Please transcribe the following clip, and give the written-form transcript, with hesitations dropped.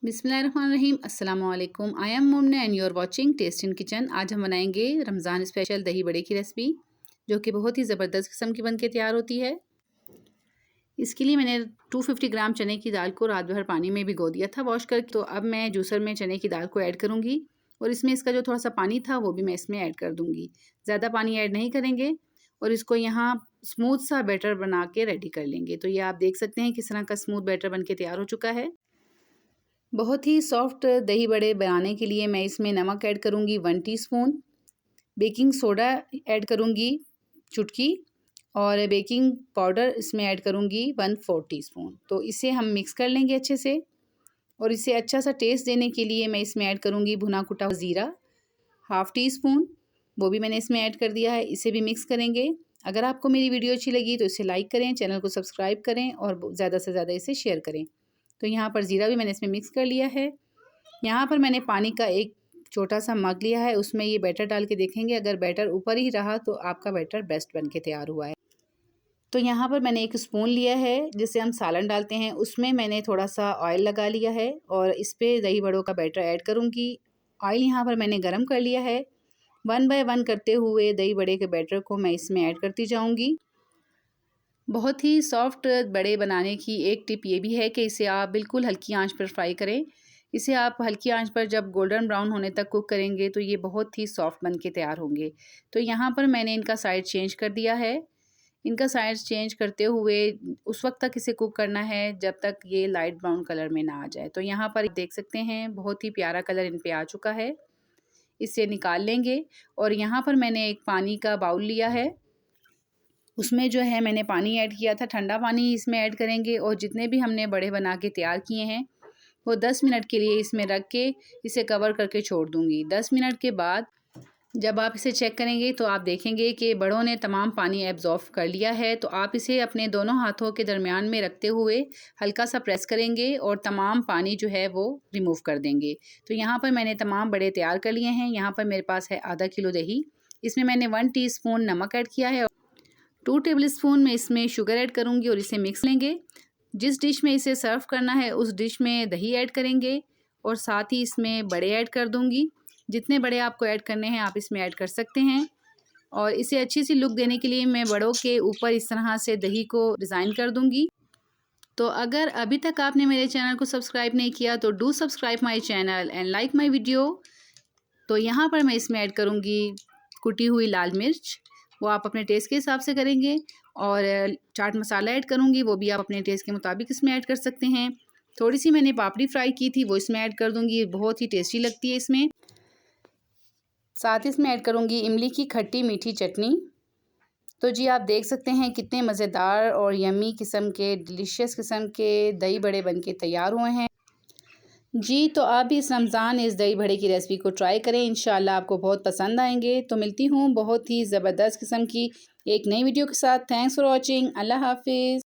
बिस्मिल्लाहिर्रहमानिर्रहीम। अस्सलाम वालेकुम। I am Mumna and you are watching taste in kitchen. आज हम बनाएंगे रमज़ान स्पेशल दही बड़े की रेसिपी, जो कि बहुत ही ज़बरदस्त किस्म की बनके तैयार होती है। इसके लिए मैंने 250 ग्राम चने की दाल को रात भर पानी में भिगो दिया था वॉश करके। तो अब मैं जूसर में चने की दाल को ऐड करूँगी और इसमें इसका जो थोड़ा सा पानी था वो भी मैं इसमें ऐड कर दूँगी। ज़्यादा पानी ऐड नहीं करेंगे और इसको यहाँ स्मूथ सा बैटर बना के रेडी कर लेंगे। तो ये आप देख सकते हैं किस तरह का स्मूथ बैटर बन के तैयार हो चुका है। बहुत ही सॉफ्ट दही बड़े बनाने के लिए मैं इसमें नमक ऐड करूँगी 1 टीस्पून, बेकिंग सोडा ऐड करूँगी चुटकी और बेकिंग पाउडर इसमें ऐड करूँगी 1/4 टीस्पून। तो इसे हम मिक्स कर लेंगे अच्छे से और इसे अच्छा सा टेस्ट देने के लिए मैं इसमें ऐड करूँगी भुना कुटा ज़ीरा 1/2 टीस्पून, वो भी मैंने इसमें ऐड कर दिया है। इसे भी मिक्स करेंगे। अगर आपको मेरी वीडियो अच्छी लगी तो इसे लाइक करें, चैनल को सब्सक्राइब करें और ज़्यादा से ज़्यादा इसे शेयर करें। तो यहाँ पर ज़ीरा भी मैंने इसमें मिक्स कर लिया है। यहाँ पर मैंने पानी का एक छोटा सा मग लिया है, उसमें ये बैटर डाल के देखेंगे। अगर बैटर ऊपर ही रहा तो आपका बैटर बेस्ट बन के तैयार हुआ है। तो यहाँ पर मैंने एक स्पून लिया है जिससे हम सालन डालते हैं, उसमें मैंने थोड़ा सा ऑयल लगा लिया है और इस पर दही बड़ों का बैटर ऐड करूँगी। ऑयल यहाँ पर मैंने गर्म कर लिया है। 1 बाय 1 करते हुए दही बड़े के बैटर को मैं इसमें ऐड करती जाऊँगी। बहुत ही सॉफ्ट बड़े बनाने की एक टिप ये भी है कि इसे आप बिल्कुल हल्की आंच पर फ्राई करें। इसे आप हल्की आंच पर जब गोल्डन ब्राउन होने तक कुक करेंगे तो ये बहुत ही सॉफ्ट बन के तैयार होंगे। तो यहाँ पर मैंने इनका साइड चेंज कर दिया है। इनका साइड चेंज करते हुए उस वक्त तक इसे कुक करना है जब तक ये लाइट ब्राउन कलर में ना आ जाए। तो यहाँ पर देख सकते हैं बहुत ही प्यारा कलर इन पे आ चुका है। इसे निकाल लेंगे और यहाँ पर मैंने एक पानी का बाउल लिया है, उसमें जो है मैंने पानी ऐड किया था, ठंडा पानी इसमें ऐड करेंगे और जितने भी हमने बड़े बना के तैयार किए हैं वो 10 मिनट के लिए इसमें रख के इसे कवर करके छोड़ दूँगी। 10 मिनट के बाद जब आप इसे चेक करेंगे तो आप देखेंगे कि बड़ों ने तमाम पानी एब्जॉर्ब कर लिया है। तो आप इसे अपने दोनों हाथों के दरमियान में रखते हुए हल्का सा प्रेस करेंगे और तमाम पानी जो है वो रिमूव कर देंगे। तो यहाँ पर मैंने तमाम बड़े तैयार कर लिए हैं। यहाँ पर मेरे पास है आधा किलो दही, इसमें मैंने 1 टीस्पून नमक ऐड किया है। 2 टेबलस्पून में इसमें शुगर ऐड करूँगी और इसे मिक्स लेंगे। जिस डिश में इसे सर्व करना है उस डिश में दही ऐड करेंगे और साथ ही इसमें बड़े ऐड कर दूँगी। जितने बड़े आपको ऐड करने हैं आप इसमें ऐड कर सकते हैं। और इसे अच्छी सी लुक देने के लिए मैं बड़ों के ऊपर इस तरह से दही को डिज़ाइन कर दूँगी। तो अगर अभी तक आपने मेरे चैनल को सब्सक्राइब नहीं किया तो do subscribe my channel and like my video. तो यहाँ पर मैं इसमें ऐड करूँगी कुटी हुई लाल मिर्च, वो आप अपने टेस्ट के हिसाब से करेंगे। और चाट मसाला ऐड करूँगी, वो भी आप अपने टेस्ट के मुताबिक इसमें ऐड कर सकते हैं। थोड़ी सी मैंने पापड़ी फ्राई की थी वो इसमें ऐड कर दूँगी, बहुत ही टेस्टी लगती है इसमें। साथ ही इसमें ऐड करूँगी इमली की खट्टी मीठी चटनी। तो जी आप देख सकते हैं कितने मज़ेदार और यम्मी किस्म के डिलीशियस किस्म के दही बड़े बनके तैयार हुए हैं। जी तो आप भी इस रमज़ान इस दही बड़े की रेसिपी को ट्राई करें, इंशाल्लाह आपको बहुत पसंद आएंगे। तो मिलती हूँ बहुत ही ज़बरदस्त किस्म की एक नई वीडियो के साथ। Thanks for watching. अल्लाह हाफिज़।